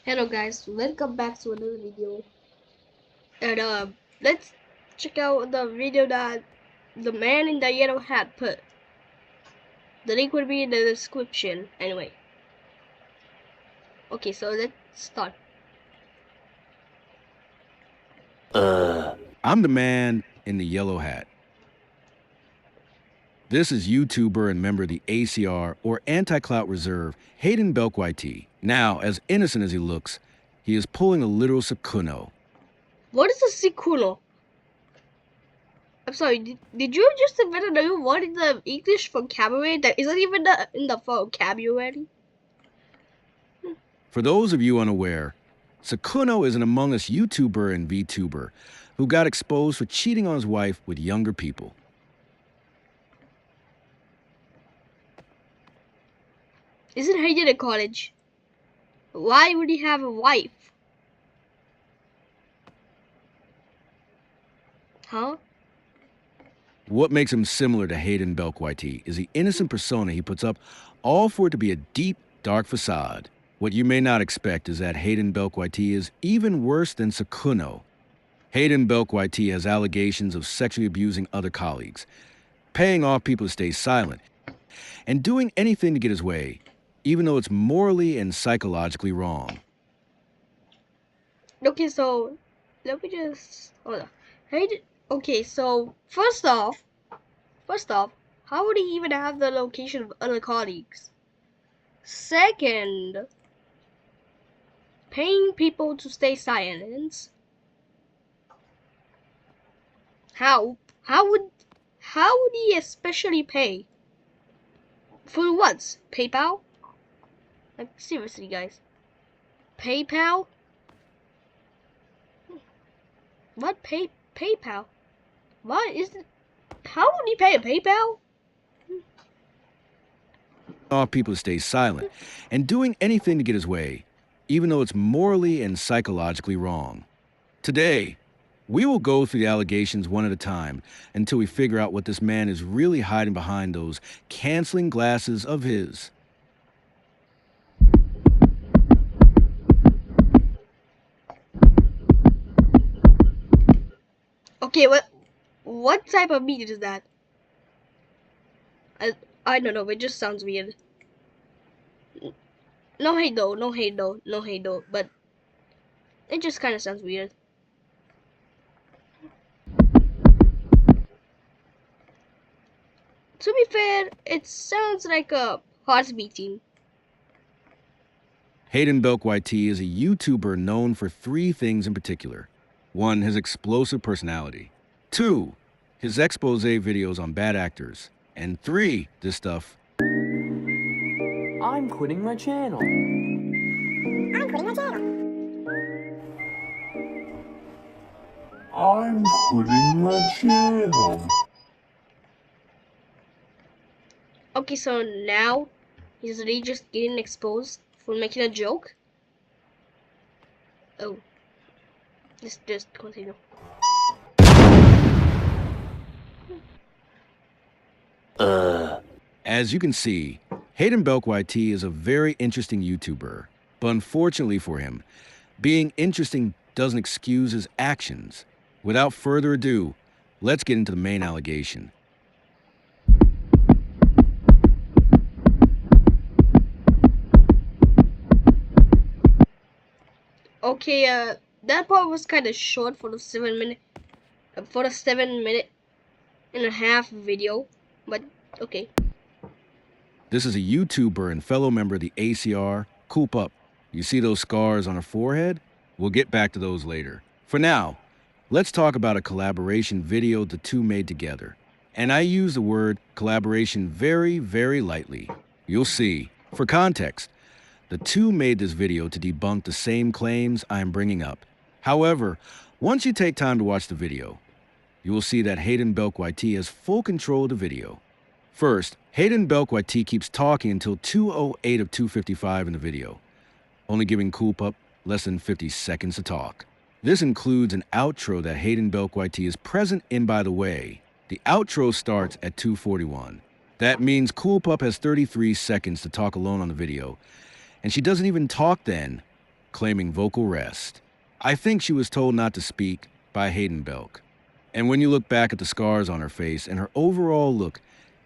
Hello guys, welcome back to another video. And let's check out the video that the man in the yellow hat put. The link will be in the description. Anyway. Okay, so let's start. I'm the man in the yellow hat. This is YouTuber and member of the ACR or Anti-Clout Reserve, Hayden Belkwite. Now, as innocent as he looks, he is pulling a literal Sakuno. What is a Sikuno? I'm sorry, did you just invent a new word in the English vocabulary that isn't even in the vocabulary? For those of you unaware, Sakuno is an Among Us YouTuber and VTuber who got exposed for cheating on his wife with younger people. Isn't Hayden in college? Why would he have a wife? Huh? What makes him similar to Hayden Belkwite is the innocent persona he puts up, all for it to be a deep, dark facade. What you may not expect is that Hayden Belkwite is even worse than Sakuno. Hayden Belkwite has allegations of sexually abusing other colleagues, paying off people to stay silent, and doing anything to get his way, even though it's morally and psychologically wrong. Okay, so let me just hold on. Hayden. Okay, so first off, how would he even have the location of other colleagues? Second, paying people to stay silent. How? How would he especially pay? For what? PayPal? Like seriously, guys. PayPal? What PayPal? What is it? How would he pay a PayPal? Off people to stay silent, and doing anything to get his way, even though it's morally and psychologically wrong. Today, we will go through the allegations one at a time until we figure out what this man is really hiding behind those canceling glasses of his. Okay, what type of meat is that? I don't know, it just sounds weird. No hate though, no hate though, no hate though, but it just kind of sounds weird. To be fair, it sounds like a heart beating. Hayden Belkwite is a YouTuber known for three things in particular. 1, his explosive personality. 2, his expose videos on bad actors. And 3, this stuff. I'm quitting my channel. I'm quitting my channel. I'm quitting my channel. Okay, so now he's really just getting exposed for making a joke. Oh, just continue. As you can see, Hayden Belkwite is a very interesting YouTuber. But unfortunately for him, being interesting doesn't excuse his actions. Without further ado, let's get into the main allegation. Okay, that part was kind of short for the 7 minute, for the 7 minute and a half video, but okay. This is a YouTuber and fellow member of the ACR, Coop Up. You see those scars on her forehead? We'll get back to those later. For now, let's talk about a collaboration video the two made together. And I use the word collaboration very, very lightly. You'll see. For context, the two made this video to debunk the same claims I am bringing up. However, once you take time to watch the video, you will see that Hayden Belkwite has full control of the video. First, Hayden Belkwite keeps talking until 2:08 of 2:55 in the video, only giving Coop Up less than 50 seconds to talk. This includes an outro that Hayden Belkwite is present in, by the way. The outro starts at 2:41. That means Coop Up has 33 seconds to talk alone on the video, and she doesn't even talk then. claiming vocal rest. I think she was told not to speak by Hayden Belk. And when you look back at the scars on her face and her overall look,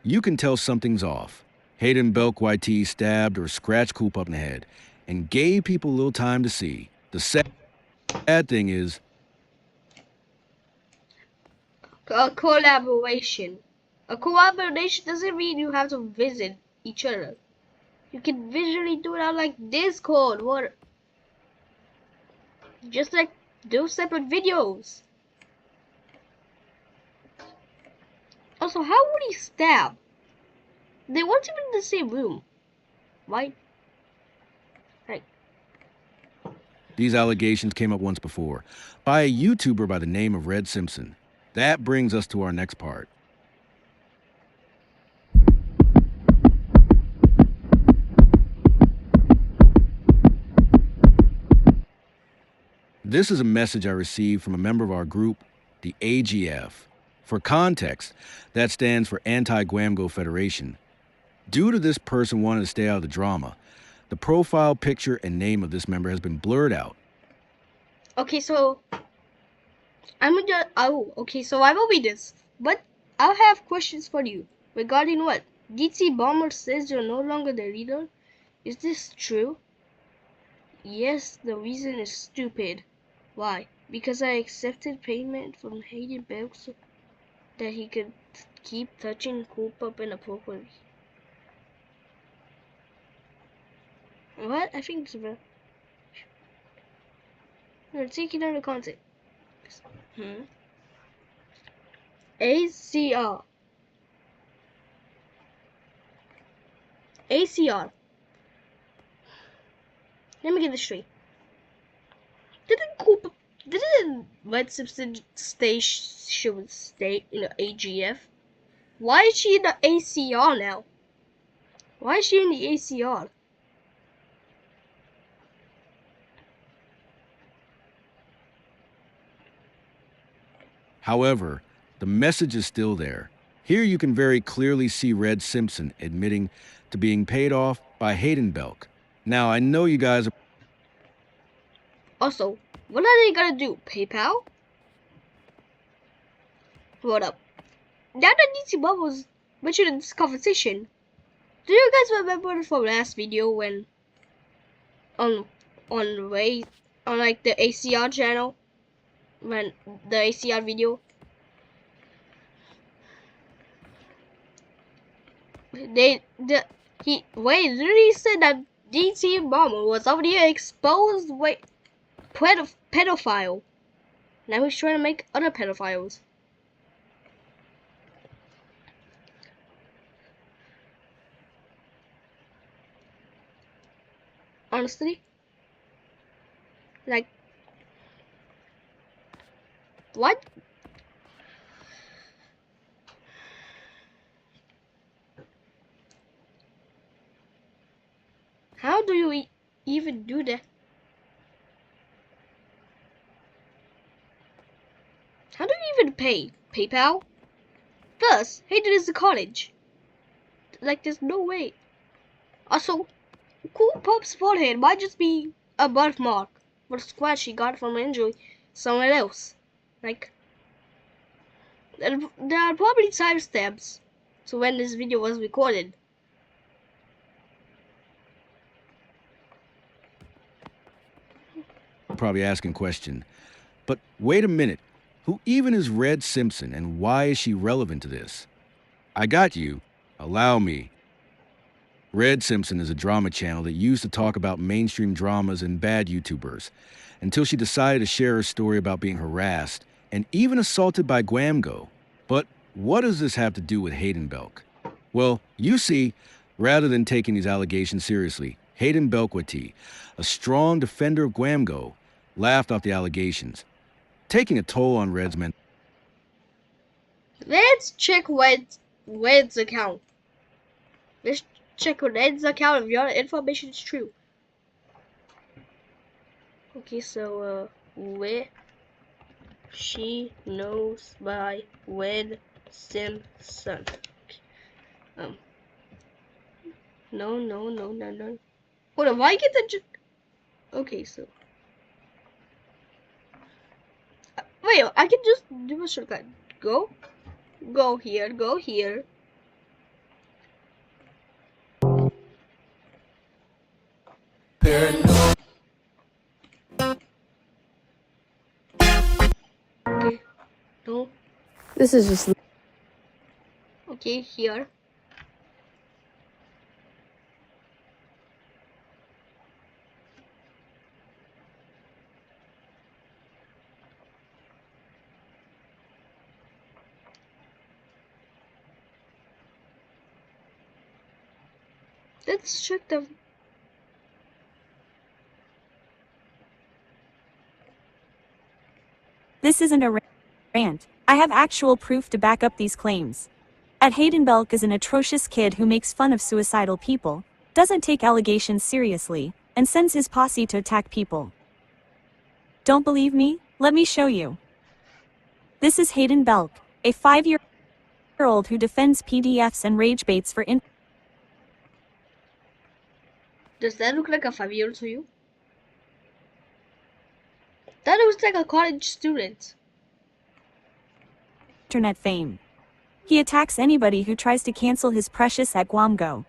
you can tell something's off. Hayden Belk YT stabbed or scratched Coop up in the head and gave people a little time to see. The sad thing is, A collaboration. A collaboration doesn't mean you have to visit each other. You can visually do it on like Discord or just like do separate videos. Also, how would he stab? They weren't even in the same room. Why? Like, these allegations came up once before by a YouTuber by the name of Red Simpson. That brings us to our next part. This is a message I received from a member of our group, the AGF. For context, that stands for Anti-Guamgo Federation. Due to this person wanting to stay out of the drama, the profile picture and name of this member has been blurred out. okay, so so I will be this, but I'll have questions for you regarding what DT Bomber says you're no longer the leader. Is this true? Yes, the reason is stupid. Why? Because I accepted payment from Hayden Belk so that he could keep touching Coop up inappropriately. What? I think it's about. We're taking out the content. ACR. ACR. Let me get this straight. Didn't Red Simpson stay in the AGF? Why is she in the ACR now? Why is she in the ACR? However, the message is still there. Here you can very clearly see Red Simpson admitting to being paid off by Hayden Belk. Now, I know you guys are... Also, what are they gonna do? PayPal? Hold up. Now that DC Bubbles mentioned in this conversation, do you guys remember from last video when on like the ACR channel, when the ACR video, he literally said that DT Bomber was already an exposed pedophile. Now he's trying to make other pedophiles. Honestly, like, what? How do you even do that? How do you even pay? PayPal? Plus, Hayden is a college. Like, there's no way. Also, Cool Pop's forehead might just be a birthmark for the scratch he got from an injury somewhere else. Like, there are probably timestamps to when this video was recorded. probably asking question. But wait a minute. Who even is Red Simpson and why is she relevant to this? I got you. Allow me. Red Simpson is a drama channel that used to talk about mainstream dramas and bad YouTubers until she decided to share her story about being harassed and even assaulted by Guamgo. But what does this have to do with Hayden Belk? Well, you see, rather than taking these allegations seriously, Hayden Belkwati, a strong defender of Guamgo, laughed off the allegations, taking a toll on Red's men. Let's check Red's account. Let's check Red's account if your information is true. Okay, so where she knows by Red Simpson. No. Hold on, why get the okay, so Wait, I can just do a shortcut. Go here, go here. Okay, no. This is just Okay, here. Let's check the. This isn't a rant. I have actual proof to back up these claims. Ed Hayden Belk is an atrocious kid who makes fun of suicidal people, doesn't take allegations seriously, and sends his posse to attack people. Don't believe me? Let me show you. This is Hayden Belk, a 5-year-old who defends PDFs and rage baits for Does that look like a 5-year-old to you? That looks like a college student. internet fame. He attacks anybody who tries to cancel his precious at GuamGo.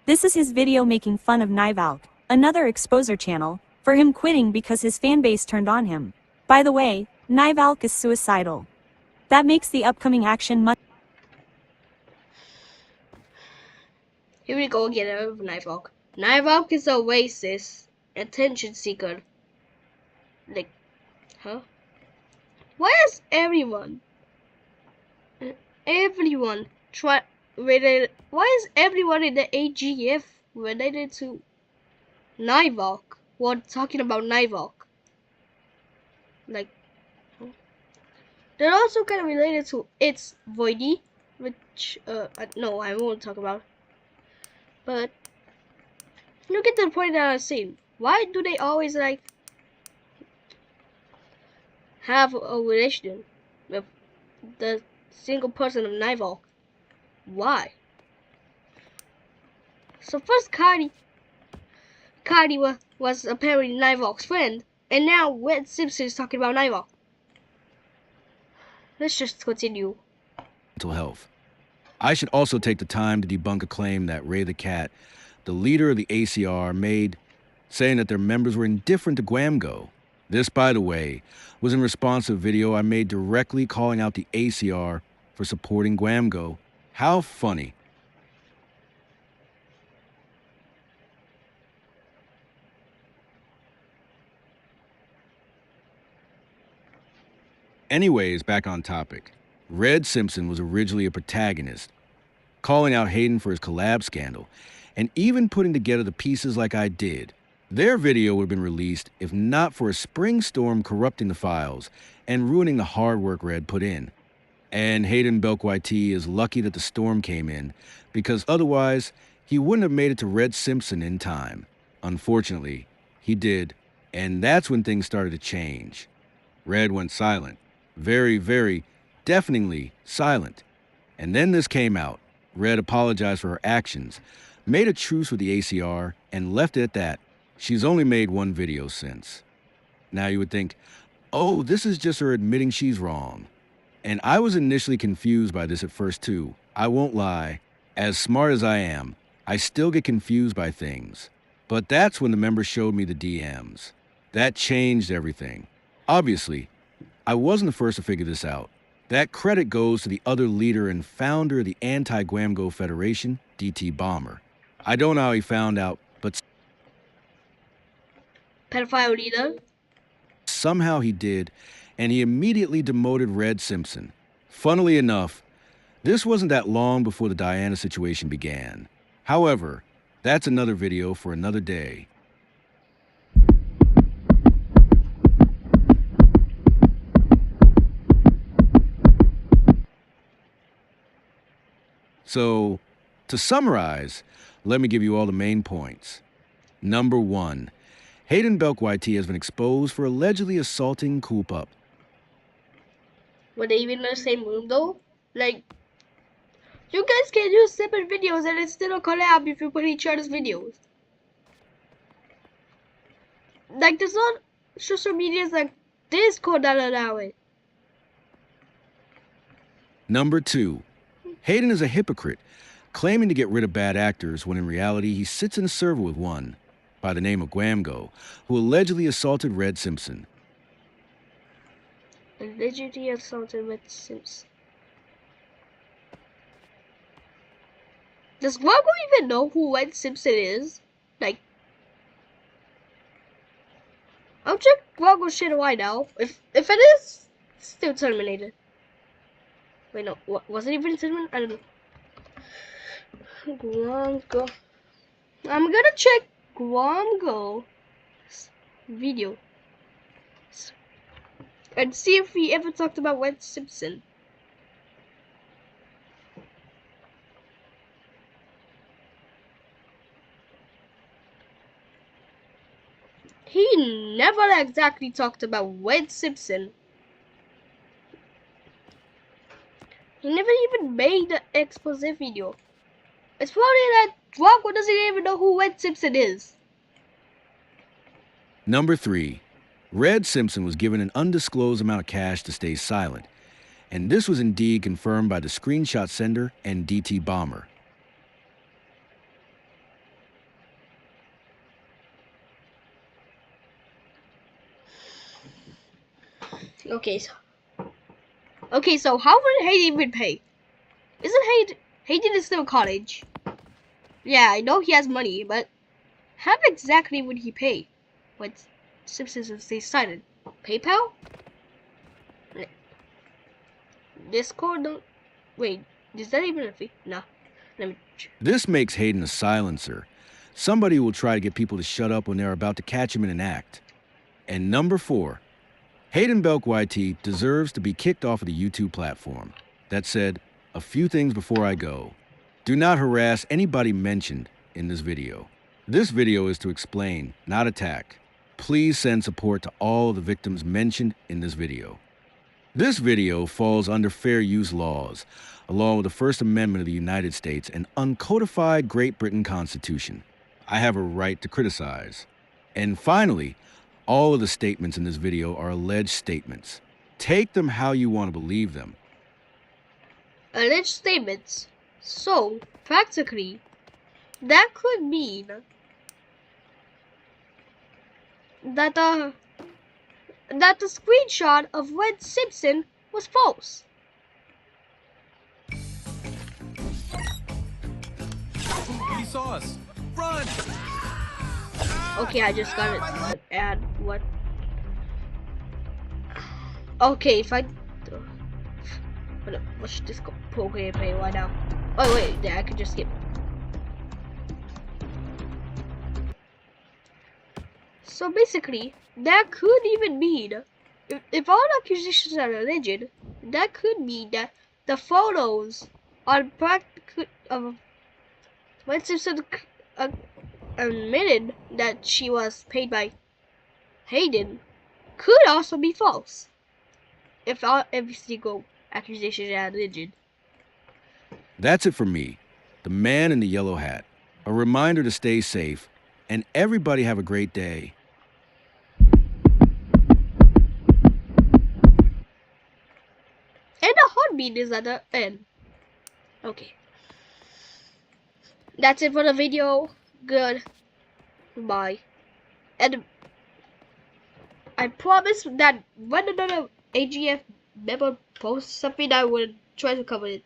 This is his video making fun of Nivalk, another exposer channel, for him quitting because his fanbase turned on him. By the way, Nivalk is suicidal. That makes the upcoming action much. Here we go again with Nivalk. Nivalk is a racist, attention seeker. Like, huh? Why is everyone related? Why is everyone in the AGF related to Nivalk? Or talking about Nivalk? Like, huh? They're also kind of related to It's Voidy, which no, I won't talk about. But you get to the point that I'm saying. Why do they always like have a relation with the single person of Nivalk? Why? So first Cardi was apparently Nivalk's friend, and now Red Simpson is talking about Nivalk. Let's just continue. Mental health. I should also take the time to debunk a claim that Ray the Cat, the leader of the ACR, made, saying that their members were indifferent to GuamGo. This, by the way, was in response to a video I made directly calling out the ACR for supporting GuamGo. How funny. Anyways, back on topic. Red Simpson was originally a protagonist, calling out Hayden for his collab scandal, and even putting together the pieces like I did. Their video would have been released if not for a spring storm corrupting the files and ruining the hard work Red put in. And Hayden Belk YT is lucky that the storm came in, because otherwise he wouldn't have made it to Red Simpson in time. Unfortunately, he did, and that's when things started to change. Red went silent. Very, very deafeningly silent. And then this came out. Red apologized for her actions, made a truce with the ACR, and left it at that. She's only made one video since. Now you would think, oh, this is just her admitting she's wrong. And I was initially confused by this at first too. I won't lie. As smart as I am, I still get confused by things. But that's when the members showed me the DMs. That changed everything. Obviously, I wasn't the first to figure this out. That credit goes to the other leader and founder of the Anti-GuamGo Federation, DT Bomber. I don't know how he found out, but Pedophile leader. somehow he did, and he immediately demoted Red Simpson. Funnily enough, this wasn't that long before the Diana situation began. However, that's another video for another day. So, to summarize, let me give you all the main points. Number 1, Hayden Belk YT has been exposed for allegedly assaulting Coolpup. Were they even in the same room though? Like, you guys can use separate videos and it's still a collab if you put each other's videos. Like, there's not social medias like Discord doesn't allow it. Number 2. Hayden is a hypocrite, claiming to get rid of bad actors when in reality he sits in a server with one, by the name of Guamgo, who allegedly assaulted Red Simpson. Allegedly assaulted Red Simpson. Does Guago even know who Red Simpson is? Like, I'll check Guago's shit right now. If it is, still terminated. Wait, no, was it even terminated? I don't know. Guago. I'm gonna check Guago's video and see if he ever talked about Red Simpson. He never exactly talked about Red Simpson. He never even made the expose video. It's probably that Guago doesn't even know who Red Simpson is. Number 3. Red Simpson was given an undisclosed amount of cash to stay silent, and this was indeed confirmed by the screenshot sender and DT Bomber. Okay, so how would Hayden even pay? Isn't Hayden is still in college? Yeah, I know he has money, but how exactly would he pay? What Simpsons if they silent? PayPal? Discord? No. Wait, is that even a fee? No. Let me. This makes Hayden a silencer, somebody who will try to get people to shut up when they're about to catch him in an act. And number 4. Hayden Belk YT deserves to be kicked off of the YouTube platform. That said, a few things before I go. Do not harass anybody mentioned in this video. This video is to explain, not attack. Please send support to all of the victims mentioned in this video. This video falls under fair use laws, along with the First Amendment of the United States and uncodified Great Britain Constitution. I have a right to criticize. And finally, all of the statements in this video are alleged statements. Take them how you want to believe them. Alleged statements. So, practically, that could mean that the screenshot of Red Simpson was false. He saw us. Run! Okay, I just got it. Add what? Okay, if I let's just go program pay right now. Oh wait, yeah, I could just skip. So basically, that could even mean if all accusations are alleged, that could mean that the photos are practically when Simpson admitted that she was paid by Hayden could also be false. If every single accusation is alleged. That's it for me, the man in the yellow hat. A reminder to stay safe, and everybody have a great day. And the heartbeat is at the end. Okay. That's it for the video. Good. Bye. And I promise that when another AGF member posts something, I will try to cover it.